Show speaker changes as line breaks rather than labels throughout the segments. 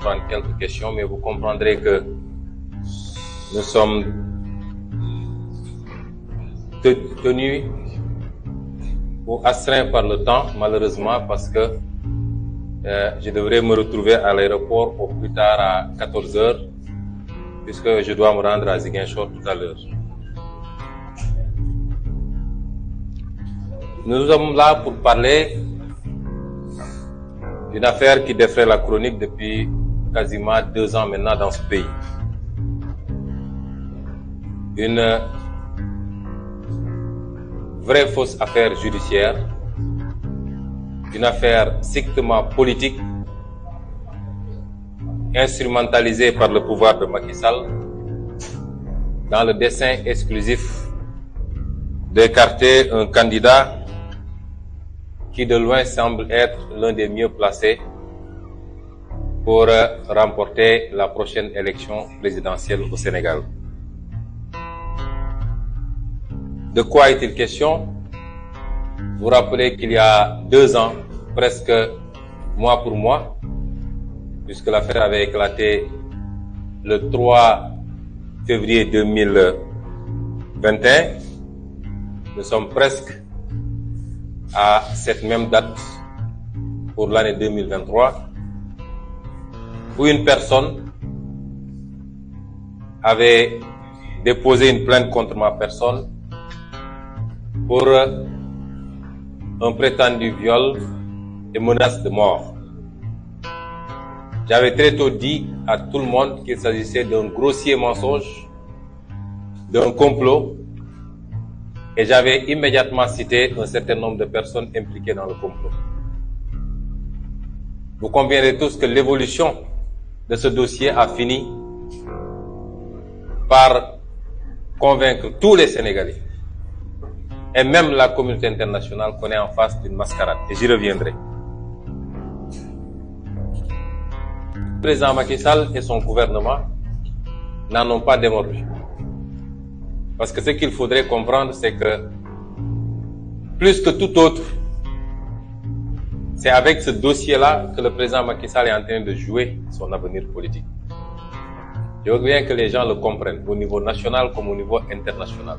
prendre quelques questions, mais vous comprendrez que nous sommes tenus ou astreints par le temps, malheureusement, parce que je devrais me retrouver à l'aéroport au plus tard à 14 heures, puisque je dois me rendre à Ziguinchor tout à l'heure. Nous sommes là pour parler d'une affaire qui défraie la chronique depuis quasiment 2 ans maintenant dans ce pays. Une vraie fausse affaire judiciaire, une affaire strictement politique, instrumentalisée par le pouvoir de Macky Sall, dans le dessein exclusif d'écarter un candidat qui de loin semble être l'un des mieux placés pour remporter la prochaine élection présidentielle au Sénégal. De quoi est-il question? Vous rappelez qu'il y a 2 ans, presque mois pour mois, puisque l'affaire avait éclaté le 3 février 2021, nous sommes presque à cette même date pour l'année 2023, où une personne avait déposé une plainte contre ma personne pour un prétendu viol et menace de mort. J'avais très tôt dit à tout le monde qu'il s'agissait d'un grossier mensonge, d'un complot, et j'avais immédiatement cité un certain nombre de personnes impliquées dans le complot. Vous conviendrez tous que l'évolution de ce dossier a fini par convaincre tous les Sénégalais, et même la communauté internationale qu'on est en face d'une mascarade, et j'y reviendrai. Le président Macky Sall et son gouvernement n'en ont pas démordu. Parce que ce qu'il faudrait comprendre, c'est que plus que tout autre, c'est avec ce dossier-là que le président Macky Sall est en train de jouer son avenir politique. Je veux bien que les gens le comprennent, au niveau national comme au niveau international.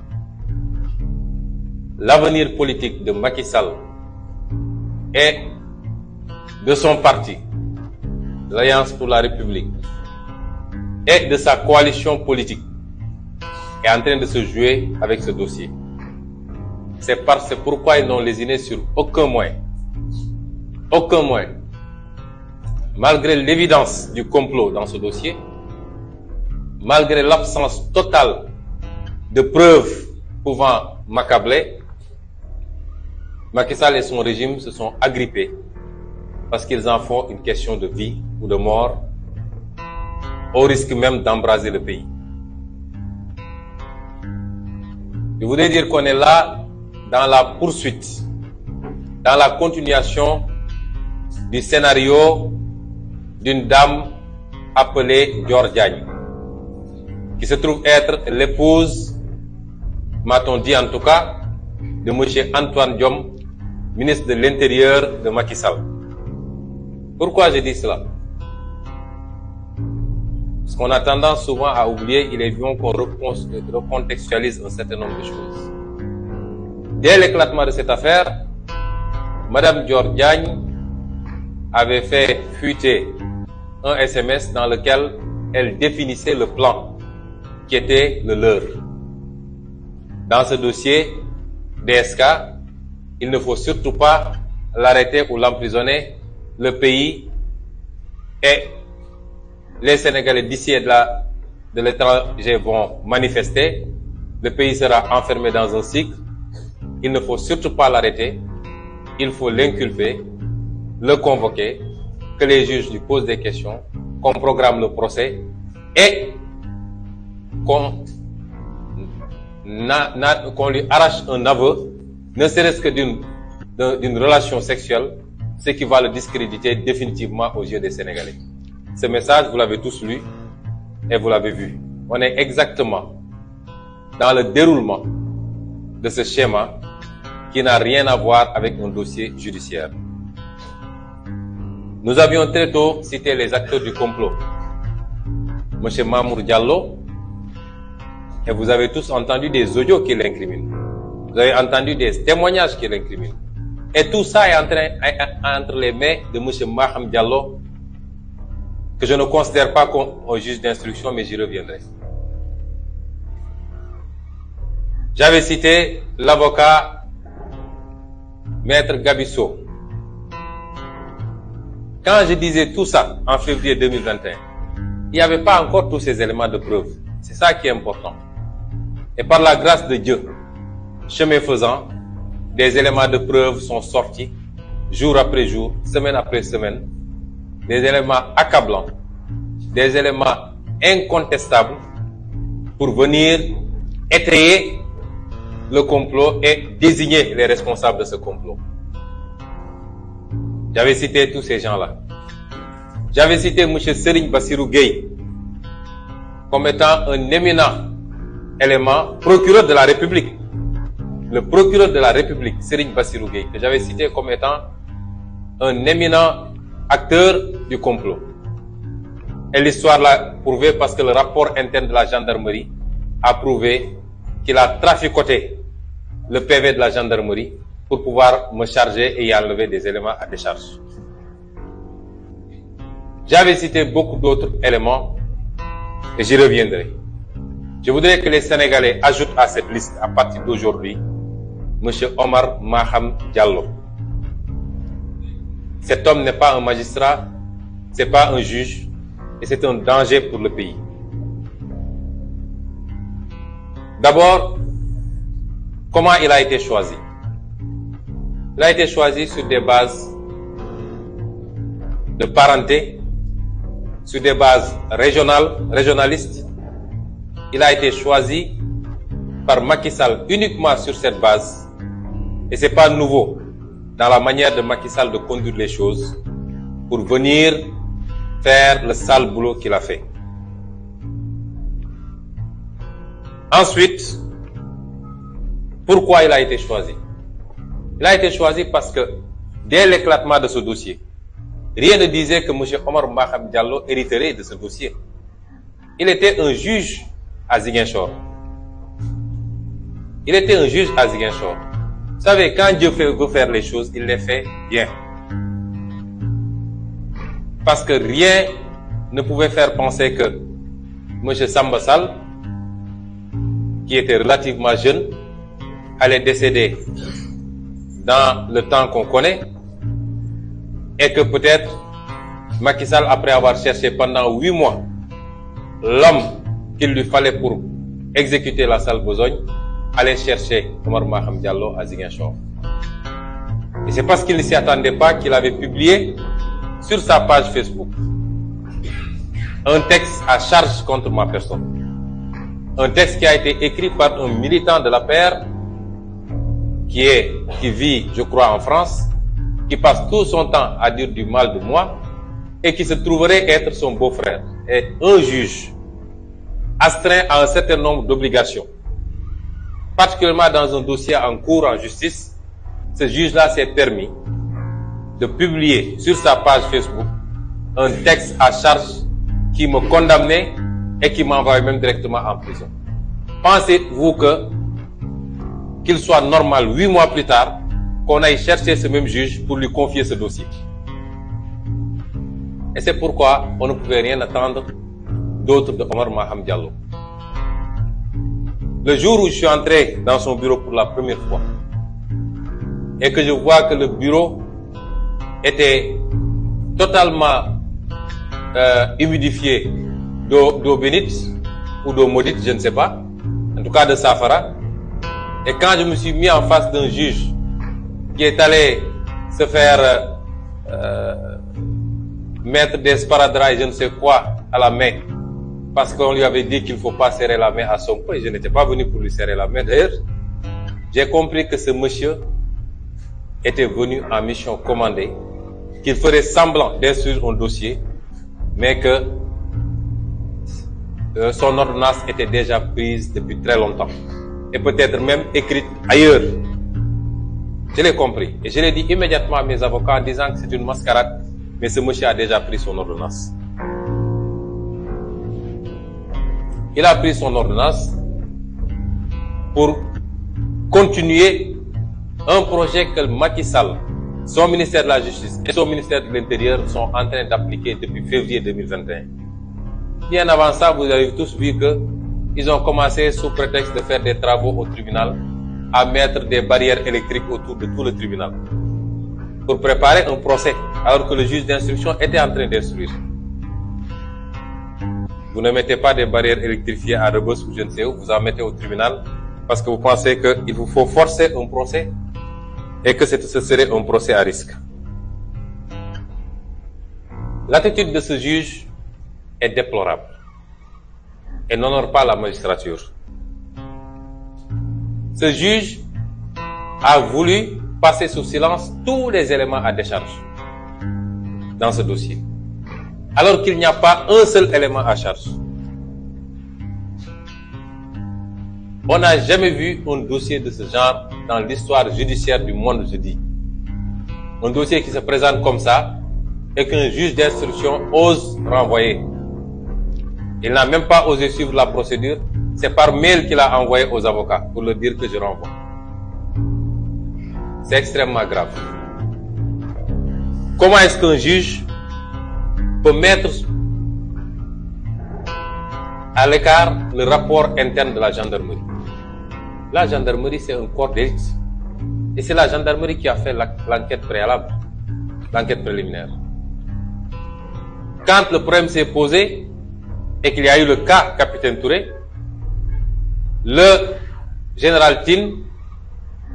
L'avenir politique de Macky Sall et de son parti, l'Alliance pour la République, et de sa coalition politique est en train de se jouer avec ce dossier. C'est pourquoi ils n'ont lésiné sur aucun moyen, malgré l'évidence du complot dans ce dossier, malgré l'absence totale de preuves pouvant m'accabler, Macky Sall et son régime se sont agrippés parce qu'ils en font une question de vie ou de mort, au risque même d'embraser le pays. Je voudrais dire qu'on est là dans la poursuite, dans la continuation du scénario d'une dame appelée Dior Diagne, qui se trouve être l'épouse, m'a-t-on dit en tout cas, de M. Antoine Diome, ministre de l'Intérieur de Macky Sall. Pourquoi je dis cela? Parce qu'on a tendance souvent à oublier, il est bien qu'on recontextualise un certain nombre de choses. Dès l'éclatement de cette affaire, Madame Dior Diagne avait fait fuiter un SMS dans lequel elle définissait le plan qui était le leur. Dans ce dossier DSK, il ne faut surtout pas l'arrêter ou l'emprisonner. Le pays et les Sénégalais d'ici et de l'étranger vont manifester. Le pays sera enfermé dans un cycle. Il ne faut surtout pas l'arrêter. Il faut l'inculper, le convoquer, que les juges lui posent des questions, qu'on programme le procès et qu'on lui arrache un aveu, ne serait-ce que d'une relation sexuelle, ce qui va le discréditer définitivement aux yeux des Sénégalais. Ce message, vous l'avez tous lu et vous l'avez vu. On est exactement dans le déroulement de ce schéma qui n'a rien à voir avec un dossier judiciaire. Nous avions très tôt cité les acteurs du complot. M. Mamour Diallo, et vous avez tous entendu des audios qui l'incriminent. Vous avez entendu des témoignages qui l'incriminent. Et tout ça est entre les mains de M. Maham Diallo, que je ne considère pas comme un juge d'instruction, mais j'y reviendrai. J'avais cité l'avocat Maître Gabisso. Quand je disais tout ça en février 2021, il n'y avait pas encore tous ces éléments de preuve. C'est ça qui est important. Et par la grâce de Dieu, chemin faisant, des éléments de preuve sont sortis, jour après jour, semaine après semaine, des éléments accablants, des éléments incontestables pour venir étayer le complot et désigner les responsables de ce complot. J'avais cité tous ces gens-là. J'avais cité M. Serigne Bassirou Gueye comme étant un éminent élément, procureur de la République. Le procureur de la République, Serigne Bassirou Gueye, que j'avais cité comme étant un éminent acteur du complot. Et l'histoire l'a prouvé parce que le rapport interne de la gendarmerie a prouvé qu'il a traficoté le PV de la gendarmerie pour pouvoir me charger et y enlever des éléments à décharge. J'avais cité beaucoup d'autres éléments et j'y reviendrai. Je voudrais que les Sénégalais ajoutent à cette liste, à partir d'aujourd'hui, M. Omar Maham Diallo. Cet homme n'est pas un magistrat, c'est pas un juge, et c'est un danger pour le pays. D'abord, comment il a été choisi? Il a été choisi sur des bases de parenté, sur des bases régionalistes. Il a été choisi par Macky Sall uniquement sur cette base. Et c'est pas nouveau dans la manière de Macky Sall de conduire les choses pour venir faire le sale boulot qu'il a fait. Ensuite, pourquoi il a été choisi? Il a été choisi parce que dès l'éclatement de ce dossier, rien ne disait que M. Omar Maham Diallo hériterait de ce dossier. Il était un juge à Ziguinchor. Il était un juge à Ziguinchor. Vous savez, quand Dieu veut faire les choses, il les fait bien. Parce que rien ne pouvait faire penser que M. Samba Sall, qui était relativement jeune, allait décéder dans le temps qu'on connaît, et que peut-être Macky Sall, après avoir cherché pendant 8 mois l'homme qu'il lui fallait pour exécuter la sale besogne, allait chercher Omar Maham Diallo à Ziguinchor. Et c'est parce qu'il ne s'y attendait pas qu'il avait publié sur sa page Facebook un texte à charge contre ma personne. Un texte qui a été écrit par un militant de la l'APR qui vit, je crois, en France, qui passe tout son temps à dire du mal de moi et qui se trouverait être son beau-frère. Et un juge astreint à un certain nombre d'obligations, particulièrement dans un dossier en cours en justice, ce juge-là s'est permis de publier sur sa page Facebook un texte à charge qui me condamnait et qui m'envoyait même directement en prison. Pensez-vous qu'il soit normal 8 mois plus tard qu'on aille chercher ce même juge pour lui confier ce dossier? Et c'est pourquoi on ne pouvait rien attendre d'autre de Omar Maham Diallo. Le jour où je suis entré dans son bureau pour la première fois et que je vois que le bureau était totalement humidifié d'eau bénite ou d'eau maudite, je ne sais pas, en tout cas de safara, et quand je me suis mis en face d'un juge qui est allé se faire mettre des sparadraps et je ne sais quoi à la main, parce qu'on lui avait dit qu'il ne faut pas serrer la main à Sonko, et je n'étais pas venu pour lui serrer la main d'ailleurs, j'ai compris que ce monsieur était venu en mission commandée, qu'il ferait semblant d'instruire un dossier, mais que son ordonnance était déjà prise depuis très longtemps, et peut-être même écrite ailleurs. Je l'ai compris, et je l'ai dit immédiatement à mes avocats en disant que c'est une mascarade mais ce monsieur a déjà pris son ordonnance. Il a pris son ordonnance pour continuer un projet que Macky Sall, son ministère de la Justice et son ministère de l'Intérieur sont en train d'appliquer depuis février 2021. Bien avant ça, vous avez tous vu qu'ils ont commencé sous prétexte de faire des travaux au tribunal à mettre des barrières électriques autour de tout le tribunal pour préparer un procès alors que le juge d'instruction était en train d'instruire. Vous ne mettez pas des barrières électrifiées à Rebeuss ou je ne sais où, vous en mettez au tribunal parce que vous pensez qu'il vous faut forcer un procès et que ce serait un procès à risque. L'attitude de ce juge est déplorable et n'honore pas la magistrature. Ce juge a voulu passer sous silence tous les éléments à décharge dans ce dossier, alors qu'il n'y a pas un seul élément à charge. On n'a jamais vu un dossier de ce genre dans l'histoire judiciaire du monde, je dis. Un dossier qui se présente comme ça et qu'un juge d'instruction ose renvoyer. Il n'a même pas osé suivre la procédure. C'est par mail qu'il a envoyé aux avocats pour leur dire que je renvoie. C'est extrêmement grave. Comment est-ce qu'un juge peut mettre à l'écart le rapport interne de la gendarmerie? La gendarmerie, c'est un corps d'élite. Et c'est la gendarmerie qui a fait l'enquête préalable, l'enquête préliminaire. Quand le problème s'est posé et qu'il y a eu le cas Capitaine Touré, le général Tine,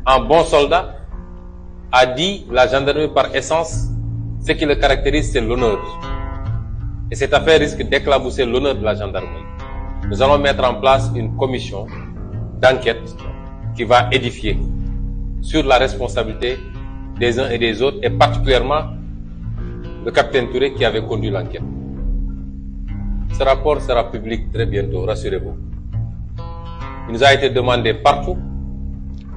en bon soldat, a dit la gendarmerie par essence, ce qui le caractérise, c'est l'honneur. Et cette affaire risque d'éclabousser l'honneur de la gendarmerie. Nous allons mettre en place une commission d'enquête qui va édifier sur la responsabilité des uns et des autres, et particulièrement le capitaine Touré qui avait conduit l'enquête. Ce rapport sera public très bientôt, rassurez-vous. Il nous a été demandé partout.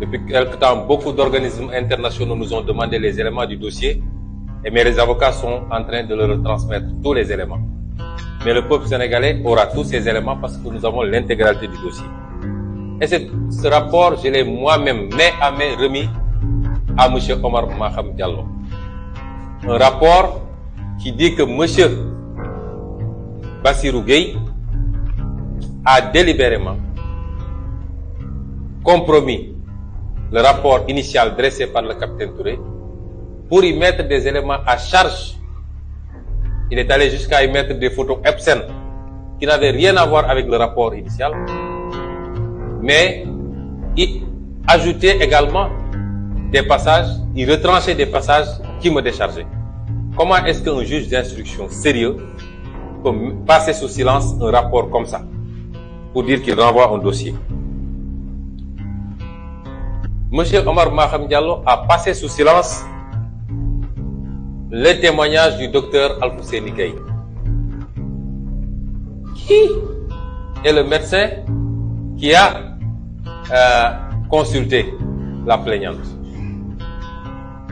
Depuis quelque temps, beaucoup d'organismes internationaux nous ont demandé les éléments du dossier, mais les avocats sont en train de leur retransmettre tous les éléments. Mais le peuple sénégalais aura tous ces éléments parce que nous avons l'intégralité du dossier. Et ce rapport, je l'ai moi-même, main à main, remis à M. Omar Maham Diallo. Un rapport qui dit que M. Bassirou Gueye a délibérément compromis le rapport initial dressé par le capitaine Touré pour y mettre des éléments à charge. Il est allé jusqu'à y mettre des photos obscènes qui n'avaient rien à voir avec le rapport initial, mais il ajoutait également des passages, il retranchait des passages qui me déchargeaient. Comment est-ce qu'un juge d'instruction sérieux peut passer sous silence un rapport comme ça pour dire qu'il renvoie un dossier? Monsieur Omar Maham Diallo a passé sous silence le témoignage du docteur Alfousseni Gaye, qui est le médecin qui a consulté la plaignante.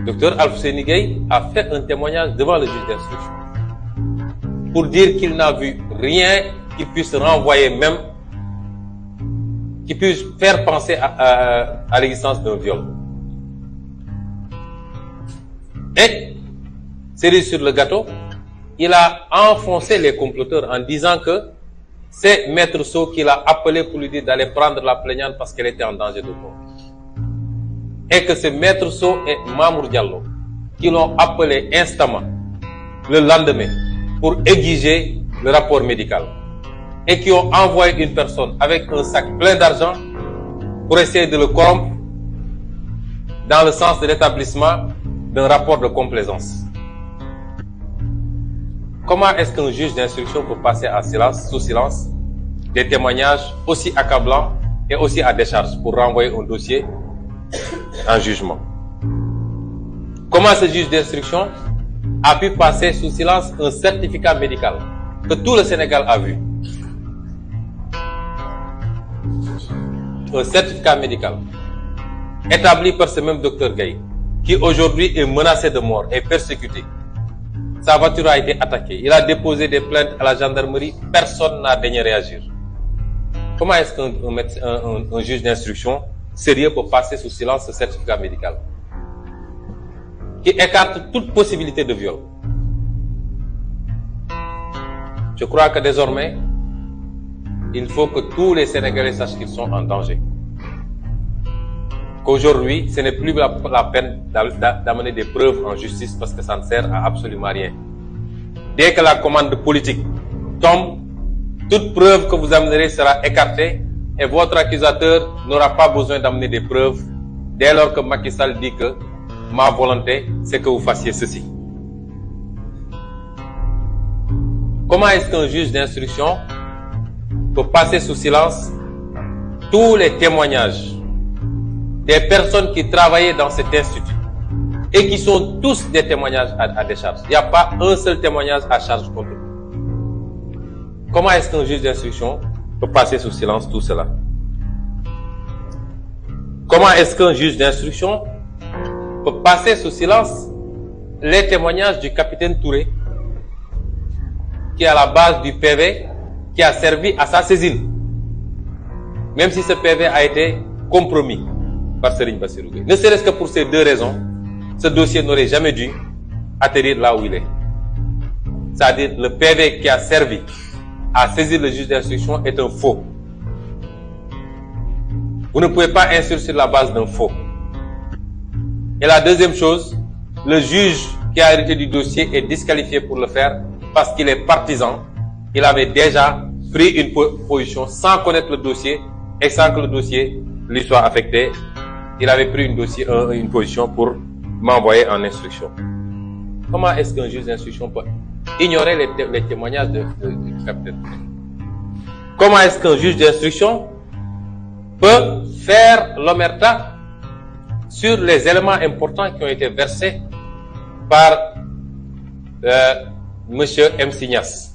Docteur Alfousseni Gaye a fait un témoignage devant le juge d'instruction pour dire qu'il n'a vu rien qui puisse renvoyer même, qui puisse faire penser à l'existence d'un viol. Et, cerise sur le gâteau, il a enfoncé les comploteurs en disant que c'est Maître Sow qui l'a appelé pour lui dire d'aller prendre la plaignante parce qu'elle était en danger de mort. Et que c'est Maître Sow et Mamour Diallo qui l'ont appelé instamment le lendemain pour exiger le rapport médical. Et qui ont envoyé une personne avec un sac plein d'argent pour essayer de le corrompre dans le sens de l'établissement d'un rapport de complaisance. Comment est-ce qu'un juge d'instruction peut passer sous silence des témoignages aussi accablants et aussi à décharge pour renvoyer un dossier en jugement? Comment ce juge d'instruction a pu passer sous silence un certificat médical que tout le Sénégal a vu? Un certificat médical établi par ce même docteur Gaye, qui aujourd'hui est menacé de mort et persécuté, Sa voiture a été attaquée. Il a déposé des plaintes à la gendarmerie. Personne n'a daigné réagir. Comment est-ce qu'un juge d'instruction sérieux peut passer sous silence ce certificat médical qui écarte toute possibilité de viol? Je crois que désormais, il faut que tous les Sénégalais sachent qu'ils sont en danger. Qu'aujourd'hui, ce n'est plus la peine d'amener des preuves en justice parce que ça ne sert à absolument rien. Dès que la commande politique tombe, toute preuve que vous amènerez sera écartée et votre accusateur n'aura pas besoin d'amener des preuves dès lors que Macky Sall dit que ma volonté, c'est que vous fassiez ceci. Comment est-ce qu'un juge d'instruction peut passer sous silence tous les témoignages des personnes qui travaillaient dans cet institut et qui sont tous des témoignages à décharge? Il n'y a pas un seul témoignage à charge contre eux. Comment est-ce qu'un juge d'instruction peut passer sous silence tout cela? Comment est-ce qu'un juge d'instruction peut passer sous silence les témoignages du capitaine Touré qui est à la base du PV qui a servi à sa saisine, même si ce PV a été compromis par Serigne Bassirou Gueye? Ne serait-ce que pour ces deux raisons, ce dossier n'aurait jamais dû atterrir là où il est. C'est-à-dire le PV qui a servi à saisir le juge d'instruction est un faux. Vous ne pouvez pas instruire sur la base d'un faux. Et la deuxième chose, le juge qui a hérité du dossier est disqualifié pour le faire parce qu'il est partisan. Il avait déjà pris une position sans connaître le dossier et sans que le dossier lui soit affecté. Il avait pris une position pour m'envoyer en instruction. Comment est-ce qu'un juge d'instruction peut ignorer les témoignages du capitaine? Comment est-ce qu'un juge d'instruction peut faire l'omerta sur les éléments importants qui ont été versés par Monsieur M. Signas?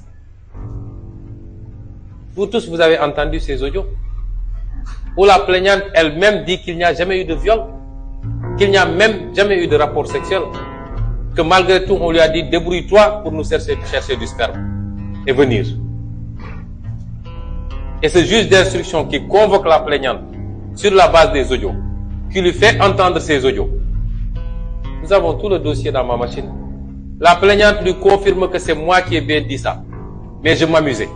Vous tous, vous avez entendu ces audios où la plaignante elle-même dit qu'il n'y a jamais eu de viol, qu'il n'y a même jamais eu de rapport sexuel, que malgré tout on lui a dit débrouille-toi pour nous chercher du sperme et venir. Et ce juge d'instruction qui convoque la plaignante sur la base des audios, qui lui fait entendre ces audios, nous avons tout le dossier dans ma machine. La plaignante lui confirme que c'est moi qui ai bien dit ça, mais je m'amusais.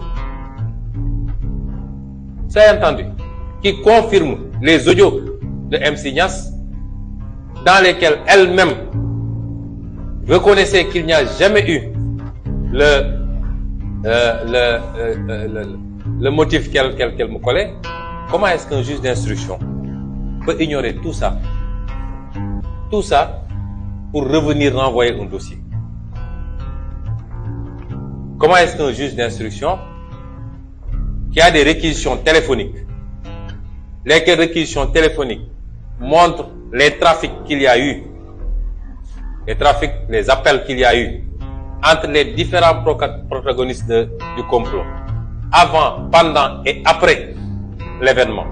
Vous avez entendu? Qui confirme les audios de M. Signas, dans lesquels elle-même reconnaissait qu'il n'y a jamais eu le motif qu'elle me collait. Comment est-ce qu'un juge d'instruction peut ignorer tout ça pour revenir renvoyer un dossier? Comment est-ce qu'un juge d'instruction qui a des réquisitions téléphoniques, lesquelles réquisitions téléphoniques montrent les trafics qu'il y a eu, les appels qu'il y a eu entre les différents protagonistes du complot, avant, pendant et après l'événement,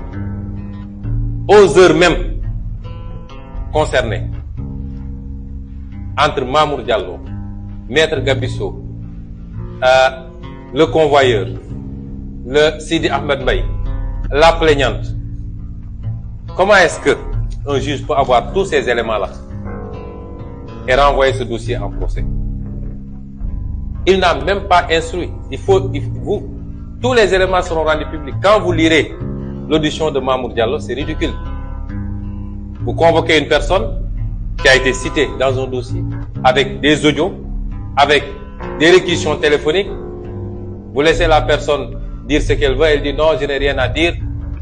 aux heures même concernées, entre Mamour Diallo, Maître Gabisso, le convoyeur, le Sidi Ahmed Mbaye, la plaignante. Comment est-ce que un juge peut avoir tous ces éléments-là et renvoyer ce dossier en procès? Il n'a même pas instruit. Tous les éléments seront rendus publics. Quand vous lirez l'audition de Mamour Diallo, c'est ridicule. Vous convoquez une personne qui a été citée dans un dossier avec des audios, avec des réquisitions téléphoniques. Vous laissez la personne dire ce qu'elle veut. Elle dit non, je n'ai rien à dire.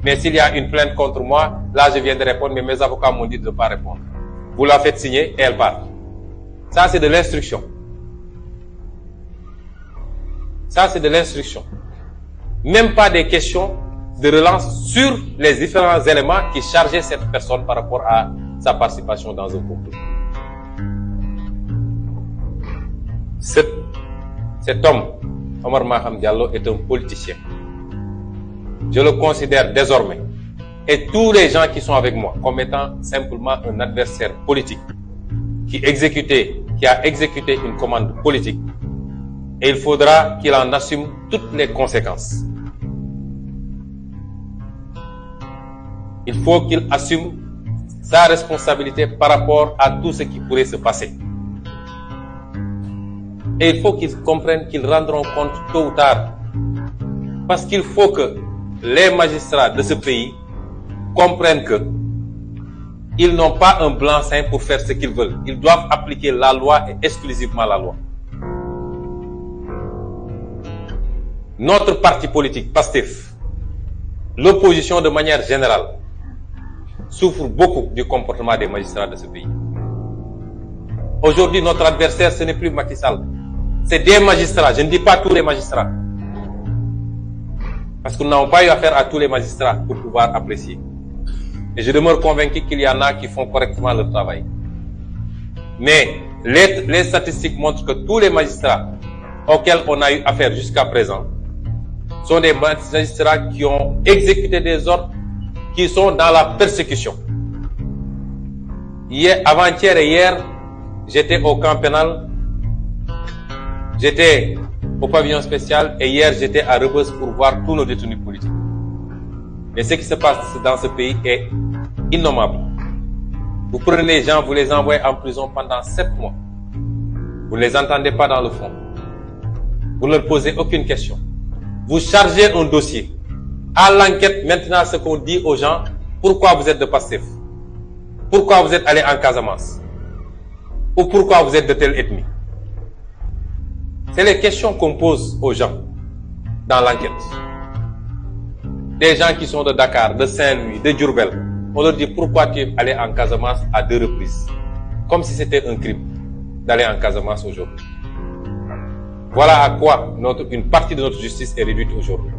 Mais s'il y a une plainte contre moi, là je viens de répondre, mais mes avocats m'ont dit de ne pas répondre. Vous la faites signer et elle part. Ça c'est de l'instruction. Ça c'est de l'instruction. Même pas des questions de relance sur les différents éléments qui chargeaient cette personne par rapport à sa participation dans un complot. Cet homme, Omar Maham Diallo, est un politicien. Je le considère désormais, et tous les gens qui sont avec moi, comme étant simplement un adversaire politique qui a exécuté une commande politique Et il faudra qu'il en assume toutes les conséquences. Il faut qu'il assume sa responsabilité par rapport à tout ce qui pourrait se passer. Et il faut qu'ils comprennent qu'ils rendront compte tôt ou tard. Parce qu'il faut que les magistrats de ce pays comprennent que ils n'ont pas un blanc-seing pour faire ce qu'ils veulent. Ils doivent appliquer la loi et exclusivement la loi. Notre parti politique, PASTEF, l'opposition de manière générale, souffre beaucoup du comportement des magistrats de ce pays. Aujourd'hui, notre adversaire, ce n'est plus Macky Sall. C'est des magistrats. Je ne dis pas tous les magistrats. Parce que nous n'avons pas eu affaire à tous les magistrats pour pouvoir apprécier. Et je demeure convaincu qu'il y en a qui font correctement leur travail. Mais les statistiques montrent que tous les magistrats auxquels on a eu affaire jusqu'à présent sont des magistrats qui ont exécuté des ordres qui sont dans la persécution. Hier, avant-hier et hier, j'étais au camp pénal, j'étais au pavillon spécial et hier j'étais à Rebeuss pour voir tous nos détenus politiques. Et ce qui se passe dans ce pays est innommable. Vous prenez les gens, vous les envoyez en prison pendant 7 mois. Vous ne les entendez pas dans le front. Vous ne leur posez aucune question. Vous chargez un dossier. À l'enquête, maintenant, ce qu'on dit aux gens, pourquoi vous êtes de PASTEF? Pourquoi vous êtes allé en Casamance? Ou pourquoi vous êtes de telle ethnie? C'est les questions qu'on pose aux gens dans l'enquête. Des gens qui sont de Dakar, de Saint-Louis, de Diourbel, on leur dit pourquoi tu es allé en Casamance à 2 reprises. Comme si c'était un crime d'aller en Casamance aujourd'hui. Voilà à quoi une partie de notre justice est réduite aujourd'hui.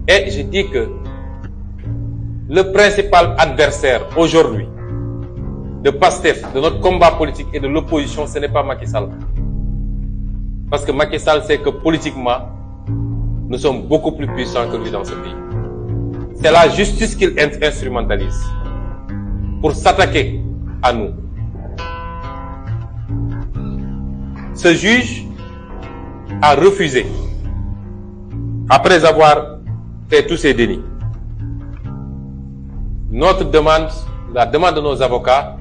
Et je dis que le principal adversaire aujourd'hui de PASTEF, de notre combat politique et de l'opposition, ce n'est pas Macky Sall. Parce que Macky Sall sait que politiquement, nous sommes beaucoup plus puissants que lui dans ce pays. C'est la justice qu'il instrumentalise pour s'attaquer à nous. Ce juge a refusé, après avoir fait tous ces dénis, notre demande, la demande de nos avocats,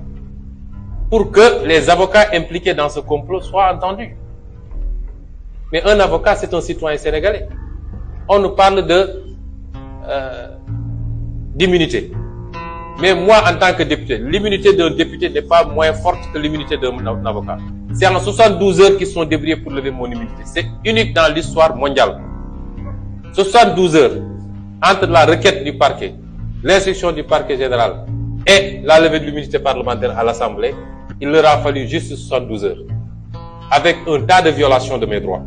pour que les avocats impliqués dans ce complot soient entendus. Mais un avocat, c'est un citoyen sénégalais. On nous parle d'immunité. Mais moi, en tant que député, l'immunité d'un député n'est pas moins forte que l'immunité d'un avocat. C'est en 72 heures qu'ils sont débrouillés pour lever mon immunité. C'est unique dans l'histoire mondiale. 72 heures entre la requête du parquet, l'instruction du parquet général et la levée de l'immunité parlementaire à l'Assemblée, il leur a fallu juste 72 heures. Avec un tas de violations de mes droits.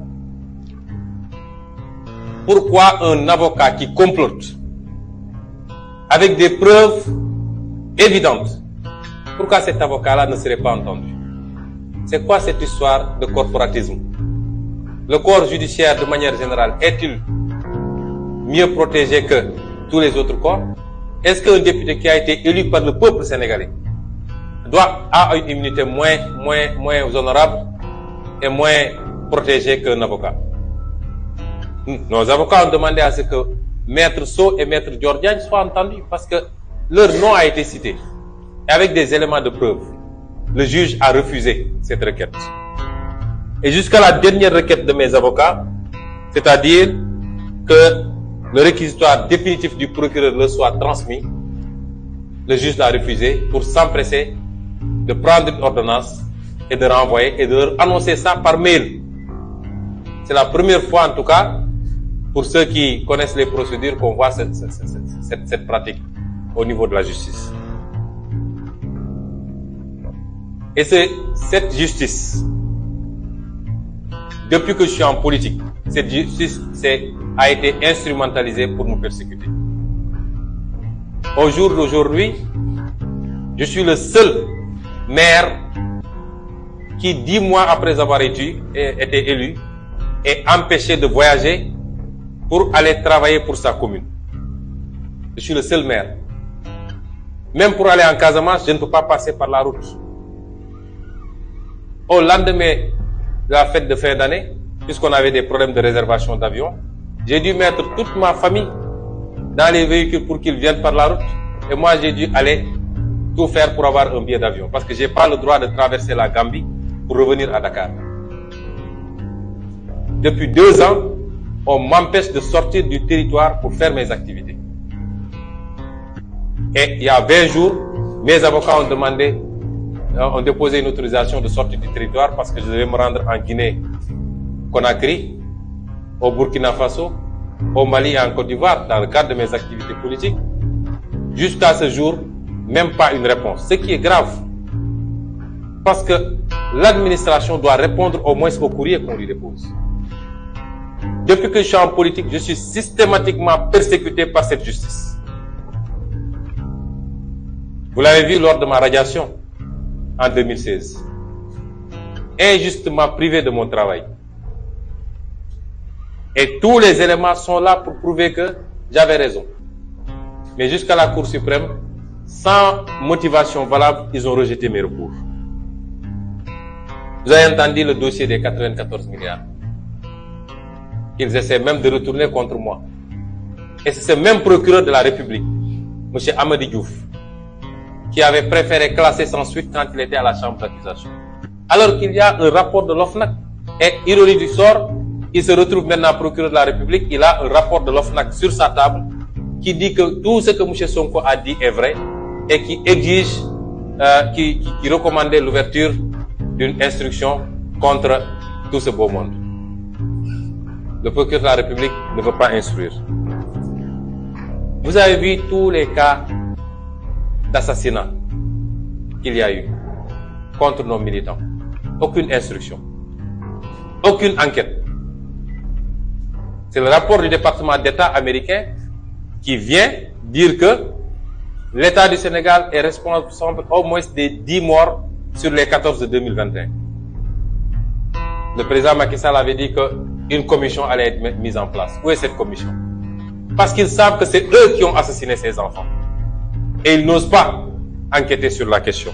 Pourquoi un avocat qui complote avec des preuves évidentes, pourquoi cet avocat-là ne serait pas entendu? C'est quoi cette histoire de corporatisme? Le corps judiciaire, de manière générale, est-il mieux protégé que tous les autres corps? Est-ce qu'un député qui a été élu par le peuple sénégalais a une immunité moins honorable et moins protégée qu'un avocat? Nos avocats ont demandé à ce que Maître Sow et Maître Diordiagne soient entendus parce que leur nom a été cité. Et avec des éléments de preuve, le juge a refusé cette requête. Et jusqu'à la dernière requête de mes avocats, c'est-à-dire que le réquisitoire définitif du procureur leur soit transmis, le juge l'a refusé pour s'empresser de prendre une ordonnance et de renvoyer et de leur annoncer ça par mail. C'est la première fois en tout cas, pour ceux qui connaissent les procédures, qu'on voit cette pratique au niveau de la justice. Et c'est cette justice, depuis que je suis en politique, cette justice a été instrumentalisée pour nous persécuter. Au jour d'aujourd'hui, je suis le seul maire qui, 10 mois après avoir été élu, est empêché de voyager pour aller travailler pour sa commune. Je suis le seul maire. Même pour aller en Casamance, je ne peux pas passer par la route. Au lendemain la fête de fin d'année, puisqu'on avait des problèmes de réservation d'avion. J'ai dû mettre toute ma famille dans les véhicules pour qu'ils viennent par la route. Et moi, j'ai dû aller tout faire pour avoir un billet d'avion. Parce que je n'ai pas le droit de traverser la Gambie pour revenir à Dakar. Depuis 2 ans, on m'empêche de sortir du territoire pour faire mes activités. Et il y a 20 jours, mes avocats ont déposé une autorisation de sortie du territoire parce que je devais me rendre en Guinée, Conakry, au Burkina Faso, au Mali et en Côte d'Ivoire dans le cadre de mes activités politiques. Jusqu'à ce jour, même pas une réponse. Ce qui est grave. Parce que l'administration doit répondre au moins au courrier qu'on lui dépose. Depuis que je suis en politique, je suis systématiquement persécuté par cette justice. Vous l'avez vu lors de ma radiation en 2016. Injustement privé de mon travail. Et tous les éléments sont là pour prouver que j'avais raison. Mais jusqu'à la Cour suprême, sans motivation valable, ils ont rejeté mes recours. Vous avez entendu le dossier des 94 milliards. Qu'ils essaient même de retourner contre moi. Et c'est ce même procureur de la République, M. Amady Diouf, qui avait préféré classer sans suite quand il était à la chambre d'accusation. Alors qu'il y a un rapport de l'OFNAC. Et ironie du sort, il se retrouve maintenant procureur de la République, il a un rapport de l'OFNAC sur sa table qui dit que tout ce que M. Sonko a dit est vrai et qui exige, qui recommandait l'ouverture d'une instruction contre tout ce beau monde. Le procureur de la République ne veut pas instruire. Vous avez vu tous les cas d'assassinat qu'il y a eu contre nos militants. Aucune instruction. Aucune enquête. C'est le rapport du département d'État américain qui vient dire que l'État du Sénégal est responsable au moins des 10 morts sur les 14 de 2021. Le président Macky Sall avait dit qu'une commission allait être mise en place. Où est cette commission? Parce qu'ils savent que c'est eux qui ont assassiné ces enfants. Et ils n'osent pas enquêter sur la question.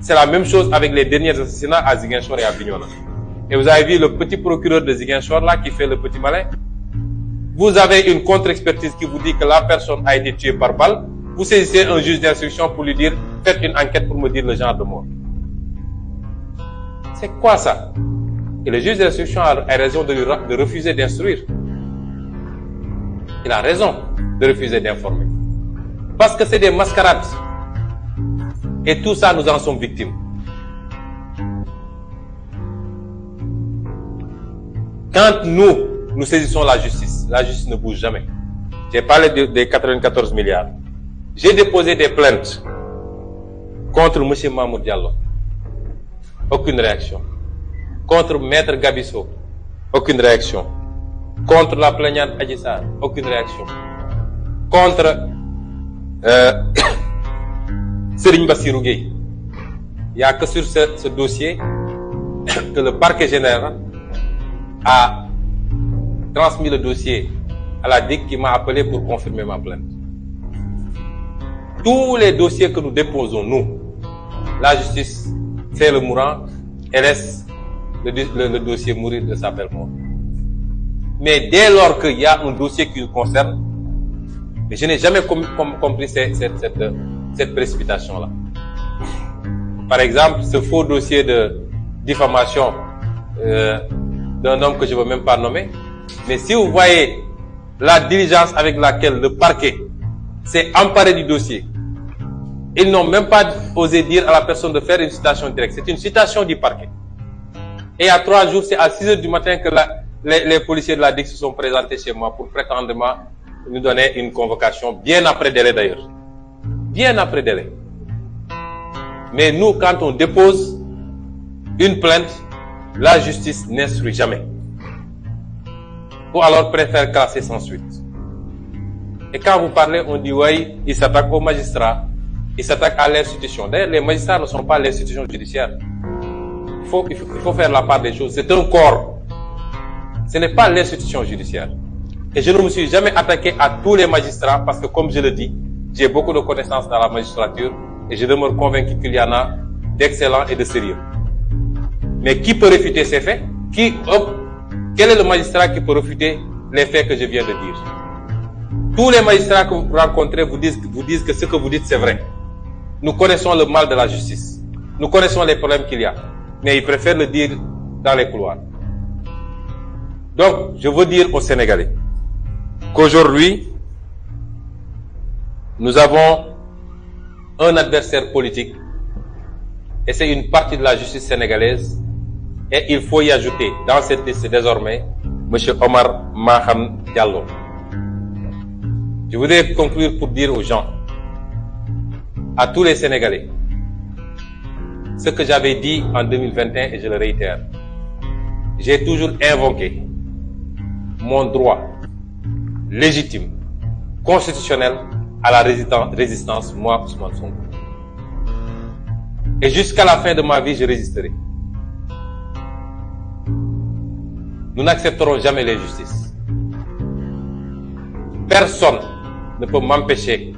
C'est la même chose avec les derniers assassinats à Ziguinchor et à Bignona. Et vous avez vu le petit procureur de Ziguinchor là qui fait le petit malin. Vous avez une contre-expertise qui vous dit que la personne a été tuée par balle. Vous saisissez un juge d'instruction pour lui dire « Faites une enquête pour me dire le genre de mort ». C'est quoi ça? Et le juge d'instruction a raison de refuser d'instruire. Il a raison de refuser d'informer. Parce que c'est des mascarades. Et tout ça, nous en sommes victimes. Quand nous saisissons la justice ne bouge jamais. J'ai parlé des 94 milliards. J'ai déposé des plaintes contre M. Mamour Diallo. Aucune réaction. Contre Maître Gabisso. Aucune réaction. Contre la plaignante Adji Sarr. Aucune réaction. Contre Serigne Bassirou Gueye. Il n'y a que sur ce dossier que le parquet général a transmis le dossier à la DIC qui m'a appelé pour confirmer ma plainte. Tous les dossiers que nous déposons, nous, la justice fait le mourant et laisse le dossier mourir de sa belle mort. Mais dès lors qu'il y a un dossier qui nous concerne, mais je n'ai jamais compris cette précipitation-là. Par exemple, ce faux dossier de diffamation d'un homme que je ne veux même pas nommer. Mais si vous voyez la diligence avec laquelle le parquet s'est emparé du dossier, ils n'ont même pas osé dire à la personne de faire une citation directe. C'est une citation du parquet. Et il y a 3 jours, c'est à 6 heures du matin que les policiers de la DIC se sont présentés chez moi pour prétendument nous donner une convocation, bien après délai d'ailleurs. Bien après délai. Mais nous, quand on dépose une plainte, la justice n'instruit jamais. Ou alors préfère classer sans suite. Et quand vous parlez, on dit oui, il s'attaque aux magistrats, il s'attaque à l'institution. D'ailleurs, les magistrats ne sont pas l'institution judiciaire. Il faut faire la part des choses. C'est un corps. Ce n'est pas l'institution judiciaire. Et je ne me suis jamais attaqué à tous les magistrats parce que, comme je le dis, j'ai beaucoup de connaissances dans la magistrature et je demeure convaincu qu'il y en a d'excellents et de sérieux. Mais qui peut réfuter ces faits? Quel est le magistrat qui peut réfuter les faits que je viens de dire? Tous les magistrats que vous rencontrez vous disent que ce que vous dites c'est vrai. Nous connaissons le mal de la justice. Nous connaissons les problèmes qu'il y a. Mais ils préfèrent le dire dans les couloirs. Donc, je veux dire aux Sénégalais qu'aujourd'hui, nous avons un adversaire politique et c'est une partie de la justice sénégalaise et il faut y ajouter dans cette liste désormais M. Omar Maham Diallo. Je voudrais conclure pour dire aux gens, à tous les Sénégalais, ce que j'avais dit en 2021 et je le réitère. J'ai toujours invoqué mon droit légitime, constitutionnel à la résistance, moi, Ousmane Sonko. Et jusqu'à la fin de ma vie, je résisterai. Nous n'accepterons jamais l'injustice. Personne ne peut m'empêcher,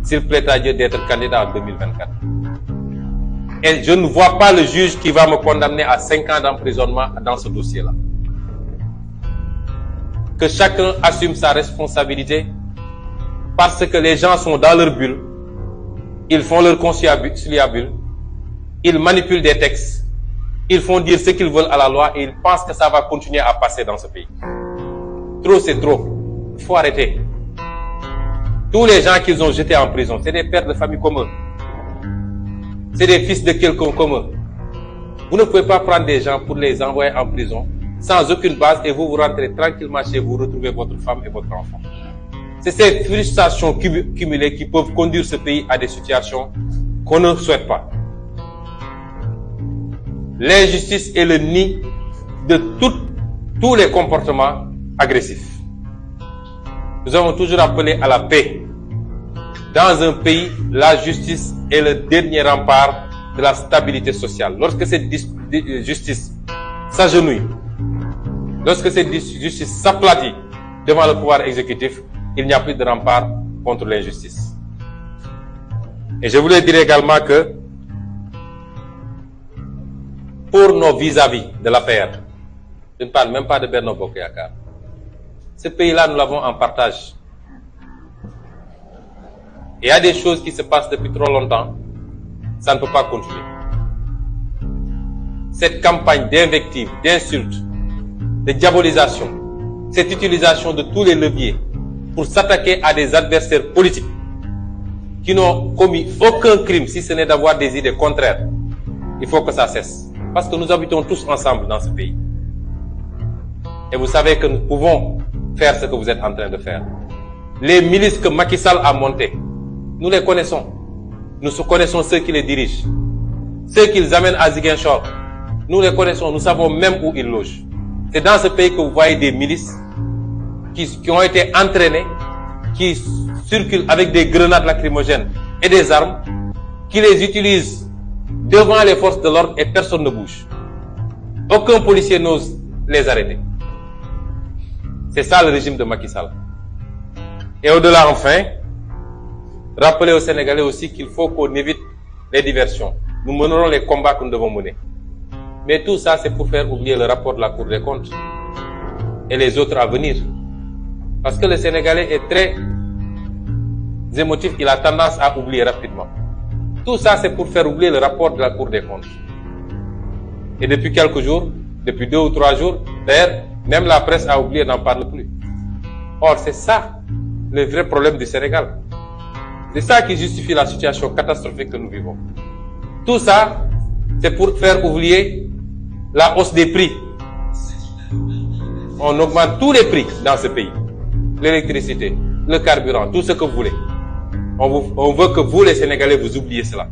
s'il plaît à Dieu, d'être candidat en 2024. Et je ne vois pas le juge qui va me condamner à 5 ans d'emprisonnement dans ce dossier-là. Que chacun assume sa responsabilité parce que les gens sont dans leur bulle, ils font leur conciliabule, ils manipulent des textes, ils font dire ce qu'ils veulent à la loi et ils pensent que ça va continuer à passer dans ce pays. Trop, c'est trop. Il faut arrêter. Tous les gens qu'ils ont jetés en prison, c'est des pères de famille communs. C'est des fils de quelqu'un commun. Vous ne pouvez pas prendre des gens pour les envoyer en prison sans aucune base et vous rentrez tranquillement chez vous, retrouver votre femme et votre enfant. C'est ces frustrations cumulées qui peuvent conduire ce pays à des situations qu'on ne souhaite pas. L'injustice est le nid de tous les comportements agressifs. Nous avons toujours appelé à la paix. Dans un pays, la justice est le dernier rempart de la stabilité sociale. Lorsque cette justice s'agenouille, lorsque cette justice s'aplatit devant le pouvoir exécutif, il n'y a plus de rempart contre l'injustice. Et je voulais dire également que pour nos vis-à-vis de l'affaire, je ne parle même pas de Benno Bokk Yakaar, ce pays-là, nous l'avons en partage. Il y a des choses qui se passent depuis trop longtemps, ça ne peut pas continuer. Cette campagne d'invective, d'insultes, de diabolisation, cette utilisation de tous les leviers pour s'attaquer à des adversaires politiques qui n'ont commis aucun crime si ce n'est d'avoir des idées contraires, il faut que ça cesse. Parce que nous habitons tous ensemble dans ce pays. Et vous savez que nous pouvons faire ce que vous êtes en train de faire. Les milices que Macky Sall a montées, nous les connaissons. Nous connaissons ceux qui les dirigent. Ceux qu'ils amènent à Ziguinchor, nous les connaissons. Nous savons même où ils logent. C'est dans ce pays que vous voyez des milices qui ont été entraînées, qui circulent avec des grenades lacrymogènes et des armes, qui les utilisent devant les forces de l'ordre et personne ne bouge. Aucun policier n'ose les arrêter. C'est ça le régime de Macky Sall. Et au-delà, enfin, rappeler aux Sénégalais aussi qu'il faut qu'on évite les diversions. Nous mènerons les combats que nous devons mener. Mais tout ça, c'est pour faire oublier le rapport de la Cour des comptes et les autres à venir. Parce que le Sénégalais est très émotif, il a tendance à oublier rapidement. Tout ça, c'est pour faire oublier le rapport de la Cour des comptes. Et depuis quelques jours, depuis 2 ou 3 jours, d'ailleurs, même la presse a oublié, n'en parle plus. Or, c'est ça le vrai problème du Sénégal. C'est ça qui justifie la situation catastrophique que nous vivons. Tout ça, c'est pour faire oublier la hausse des prix. On augmente tous les prix dans ce pays. L'électricité, le carburant, tout ce que vous voulez. On veut que vous, les Sénégalais, vous oubliez cela.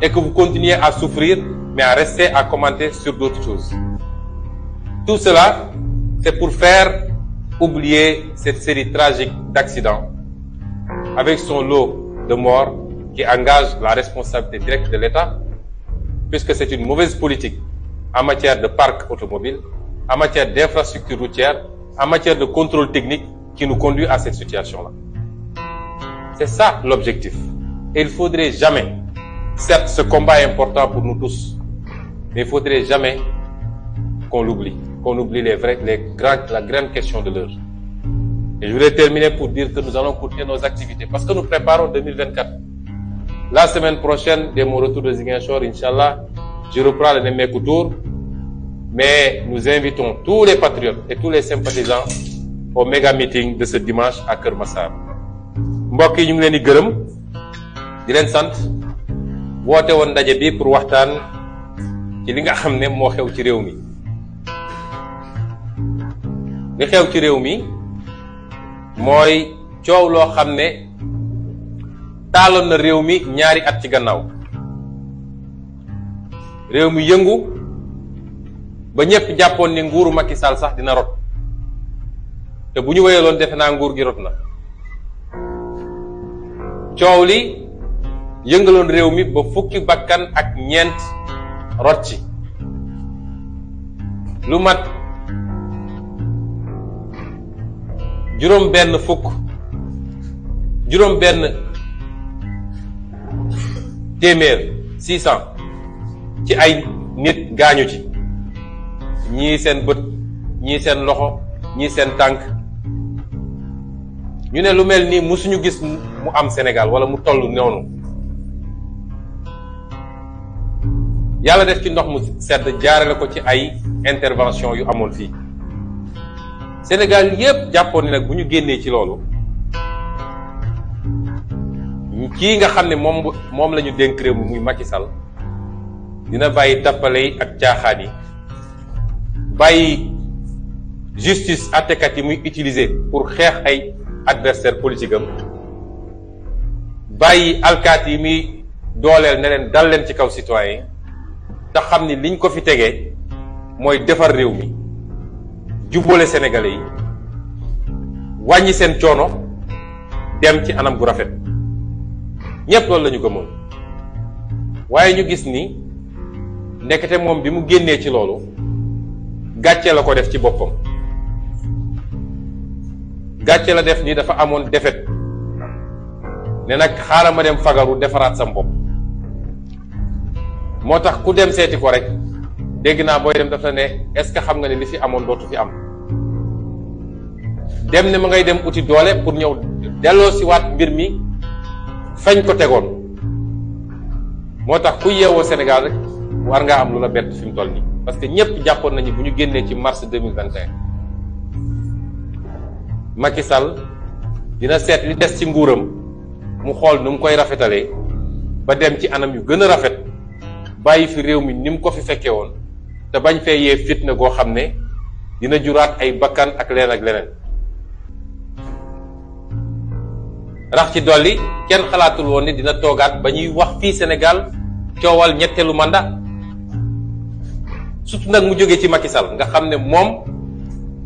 Et que vous continuiez à souffrir, mais à rester à commenter sur d'autres choses. Tout cela, c'est pour faire oublier cette série tragique d'accidents avec son lot de morts qui engage la responsabilité directe de l'État, puisque c'est une mauvaise politique en matière de parc automobile, en matière d'infrastructure routière, en matière de contrôle technique qui nous conduit à cette situation-là. C'est ça l'objectif. Et il ne faudrait jamais, certes, ce combat est important pour nous tous. Mais il ne faudrait jamais qu'on l'oublie, la grande question de l'heure. Et je voudrais terminer pour dire que nous allons continuer nos activités parce que nous préparons 2024. La semaine prochaine, dès mon retour de Ziguinchor, Inch'Allah, je reprends le Nemmekou Tour, mais nous invitons tous les patriotes et tous les sympathisants au méga meeting de ce dimanche à Keur Massar. mbokk yi ñu ngi leen di gërëm di leen sant woote woon ndaje bi pour waxtaan ci li nga xam ne moo xew ci réew mi. li xew ci réew mi mooy coow loo xam ne taaloon na réew mi ñaari at ci gannaaw. réew mi yëngu ba ñëpp jàppoon ni nguuru Macky Sall sax dina rot te bu ñu wéyaloon defe naa nguur gi rot na. coow li yëngaloon réew mi ba fukki bakkan ak ñeent rot ci lu mat juróom benn téeméer 600 ci ay nit gaañu ci ñii seen bët ñii seen loxo ñii seen tànk ñu ne lu mel nii musuñu gis mu am Sénégal wala mu toll noonu. yàlla def ci ndox mu sedd jaarale ko ci ay intervention yu amoon fii Sénégal yépp jàppoon ni nag bu ñu génnee ci loolu kii nga xam ne moom la ñu dénk réew mi muy Macky Sall dina bàyyi tappale yi ak caaxaan yi bàyyi justice àttekat yi muy utiliser pour xeex ay adversaire politique am bàyyi alkaat yi muy dooleel ne leen dal leen ci kaw citoyen te xam ni liñ ko fi tegee mooy defar réew mi jubboole sénégalais yi wàññi seen coono dem ci anam gu rafet ñépp loolu la ñu gëmoon. waaye ñu gis ni ndekete moom bi mu génnee ci loolu gàcce la ko def ci boppam. gàcce la def ni dafa amoon defet ne nag xaaral ma dem fagaru defaraat sam bopp. moo tax ku dem seeti ko rek dégg naa booy dem dafa ne est-ce que xam nga ne li fi amoon dootu fi am. dem ne ma ngay dem uti doole pour ñëw delloo si waat mbir mi fañ ko tegoon. moo tax ku yeewoo Sénégal rek war ngaa am lu la bett fi mu toll nii parce que ñëpp jàppoon nañu bu ñu génnee ci mars 2021 Macky Sall dina seet li des ci nguuram mu xool nu mu koy rafetalee ba dem ci anam yu gën a rafet bàyyi fi réew mi ni mu ko fi fekkee woon te bañ fee yee fitna goo xam ne dina juraat ay bakkan ak leen ak leneen. rax ci dolli kenn xalaatul woon ni dina toogaat ba ñuy wax fii Sénégal coowal ñetteelu mandat surtout nag mu jógee ci Macky Sall nga xam ne moom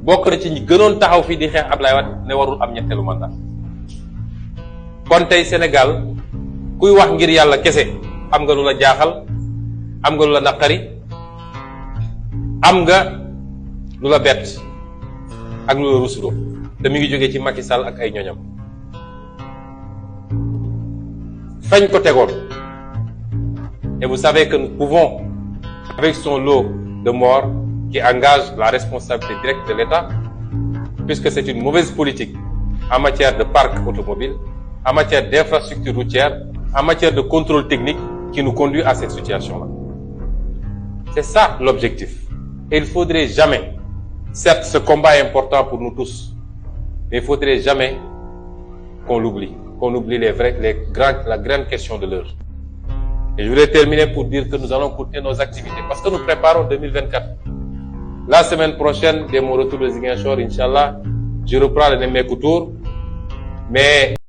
bokk na ci ñi gënoon taxaw fii di xeex Ablaye Wade ne warul am ñetteelu mandat. kon tey Sénégal kuy wax ngir yàlla kese am nga lu la jaaxal am nga lu la naqari am nga lu la bett ak lu la rusuloo te mi ngi jógee ci Macky Sall ak ay ñoñam. fañ ko tegoon et vous savez que nous pouvons avec son lot de morts qui engage la responsabilité directe de l'État puisque c'est une mauvaise politique en matière de parc automobile, en matière d'infrastructure routière, en matière de contrôle technique qui nous conduit à cette situation-là. C'est ça l'objectif. Et il ne faudrait jamais, certes ce combat est important pour nous tous, mais il ne faudrait jamais qu'on l'oublie la grande question de l'heure. Et je voudrais terminer pour dire que nous allons continuer nos activités parce que nous préparons 2024. La semaine prochaine, dès mon retour de Ziguinchor, Inch'Allah, je reprends le Nemmekou Tour, mais